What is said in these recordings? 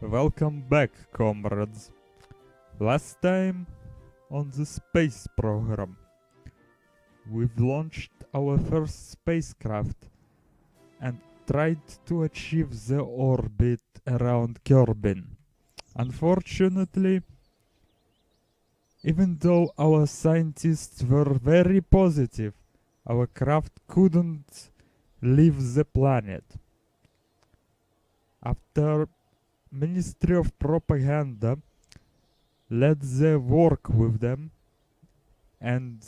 Welcome back, comrades. Last time on the space program, we've launched our first spacecraft and tried to achieve the orbit around Kerbal. Unfortunately, even though our scientists were very positive, our craft couldn't leave the planet. After Ministry of Propaganda led the work with them, and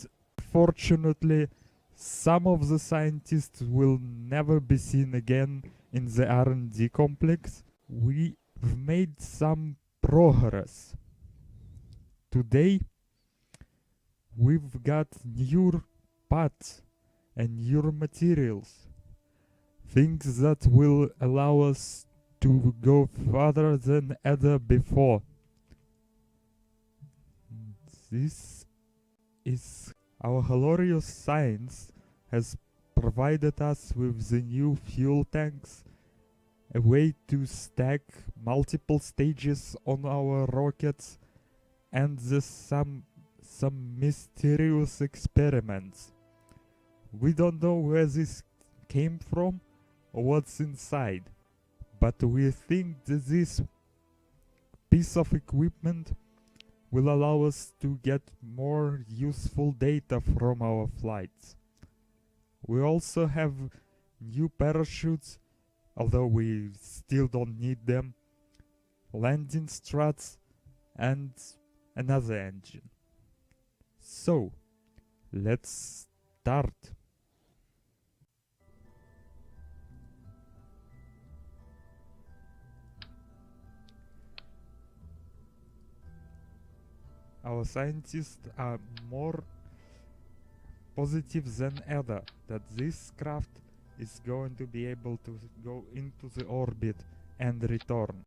fortunately some of the scientists will never be seen again in the R&D complex. We've made some progress. Today we've got new parts and new materials, things that will allow us to go further than ever before. This is our hilarious science has provided us with the new fuel tanks, a way to stack multiple stages on our rockets, and some mysterious experiments. We don't know where this came from or what's inside, but we think that this piece of equipment will allow us to get more useful data from our flights. We also have new parachutes, although we still don't need them, landing struts, and another engine. So, let's start. Our scientists are more positive than ever that this craft is going to be able to go into the orbit and return.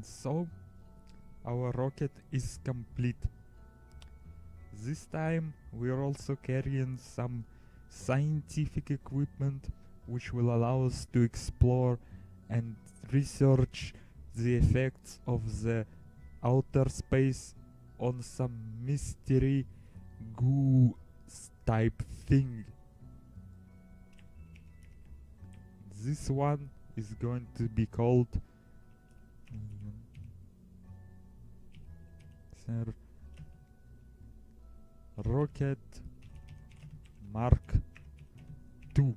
So, our rocket is complete. This time we are also carrying some scientific equipment which will allow us to explore and research the effects of the outer space on some mystery goo type thing. This one is going to be called Rocket Mark II.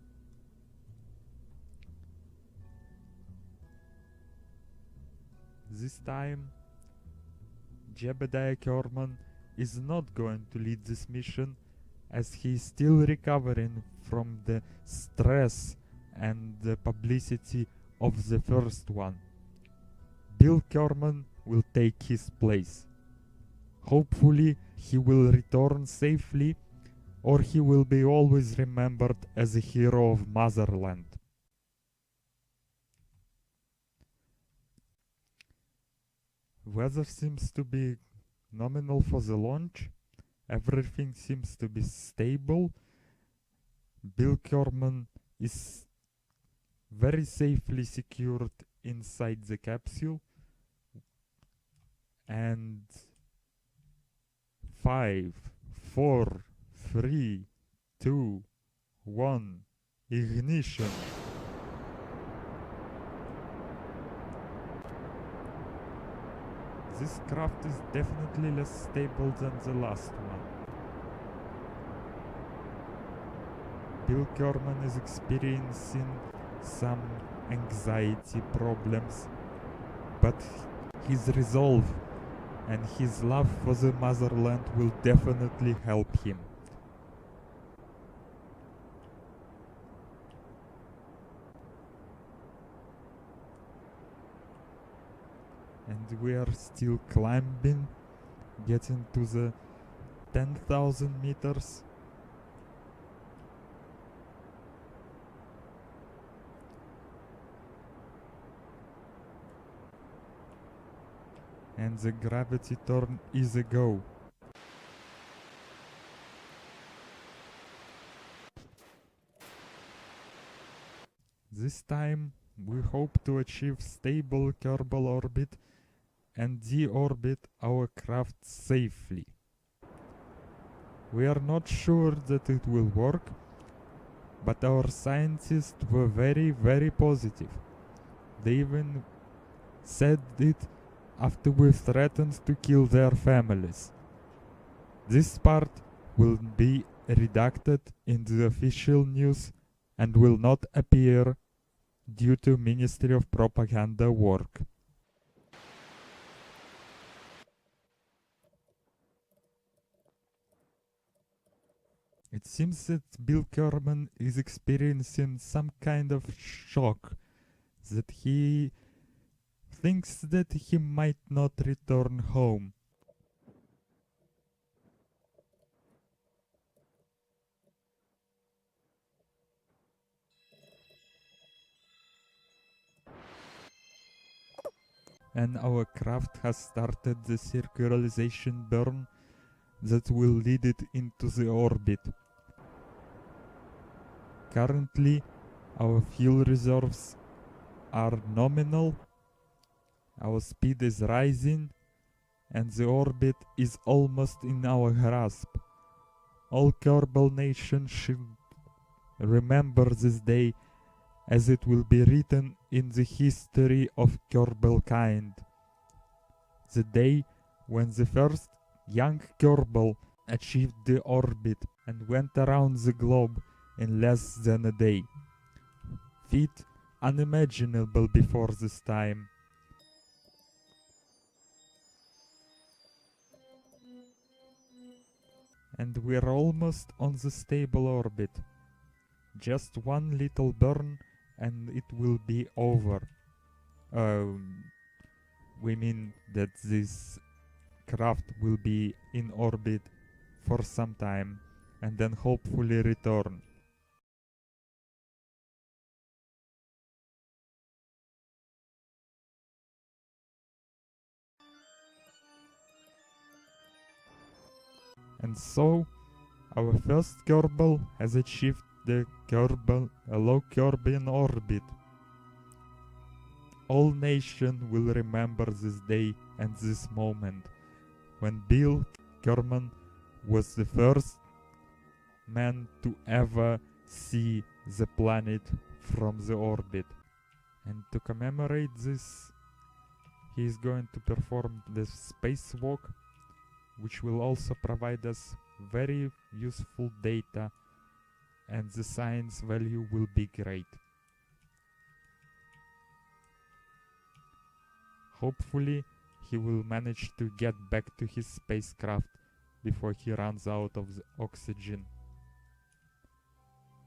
This time, Jebediah Kerman is not going to lead this mission, as he is still recovering from the stress and the publicity of the first one. Bill Kerman will take his place. Hopefully he will return safely, or he will be always remembered as a hero of Motherland. Weather seems to be nominal for the launch. Everything seems to be stable. Bill Kerman is very safely secured inside the capsule. And 5, 4, 3, 2, 1, ignition. This craft is definitely less stable than the last one. Bill Kerman is experiencing some anxiety problems, but his resolve and his love for the motherland will definitely help him. And we are still climbing, getting to the 10,000 meters. And the gravity turn is a go. This time we hope to achieve stable Kerbal orbit and deorbit our craft safely. We are not sure that it will work, but our scientists were very positive. They even said it after we threatened to kill their families. This part will be redacted in the official news and will not appear due to Ministry of Propaganda work. It seems that Bill Kerman is experiencing some kind of shock, that he thinks that he might not return home. And our craft has started the circularization burn that will lead it into the orbit. Currently, our fuel reserves are nominal, our speed is rising, and the orbit is almost in our grasp. All Kerbal nations should remember this day, as it will be written in the history of Kerbal kind. The day when the first young Kerbal achieved the orbit and went around the globe in less than a day. Feat unimaginable before this time. And we're almost on the stable orbit. Just one little burn and it will be over. We mean that this craft will be in orbit for some time and then hopefully return. And so, our first Kerbal has achieved the low Kerbian orbit. All nations will remember this day and this moment, when Bill Kerman was the first man to ever see the planet from the orbit. And to commemorate this, he is going to perform the spacewalk, which will also provide us very useful data, and the science value will be great. Hopefully, he will manage to get back to his spacecraft before he runs out of the oxygen.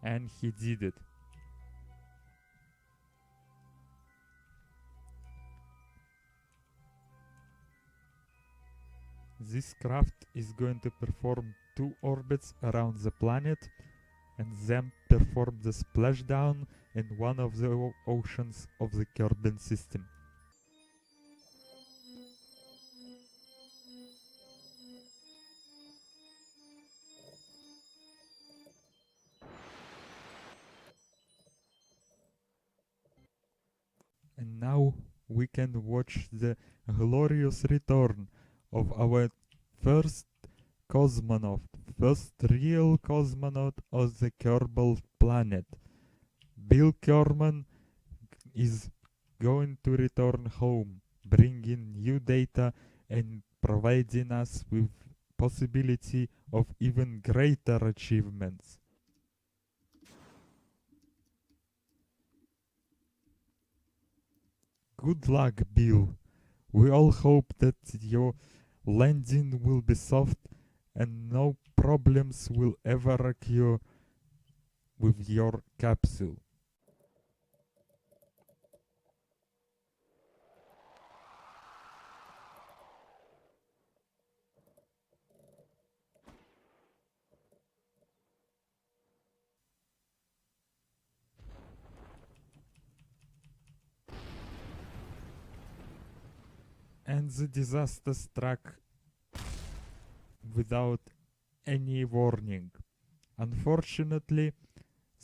And he did it. This craft is going to perform 2 orbits around the planet and then perform the splashdown in one of the oceans of the Kerbal system. And now we can watch the glorious return of our first cosmonaut, first real cosmonaut of the Kerbal planet. Bill Kerman is going to return home, bringing new data and providing us with possibility of even greater achievements. Good luck, Bill. We all hope that your landing will be soft and no problems will ever occur with your capsule. And the disaster struck without any warning. Unfortunately,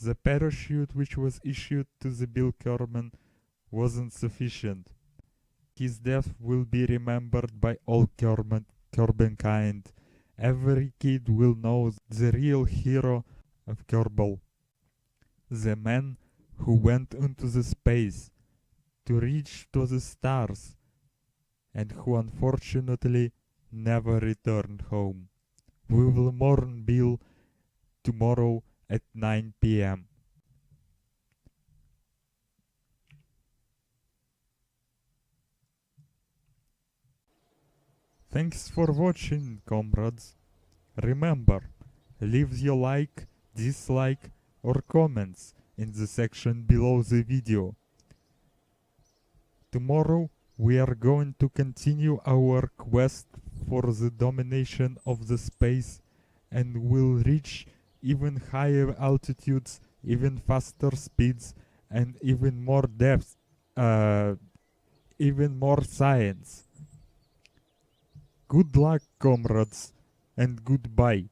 The parachute which was issued to the Bill Kerman wasn't sufficient. His death will be remembered by all Kerbenkind. Every kid will know the real hero of Kerbal. The man who went into the space to reach to the stars and who unfortunately never returned home. We will mourn Bill tomorrow at 9 p.m. Thanks for watching, comrades. Remember, leave your like, dislike or comments in the section below the video. Tomorrow we are going to continue our quest for the domination of the space and will reach even higher altitudes, even faster speeds and even more depth, even more science. Good luck, comrades, and goodbye.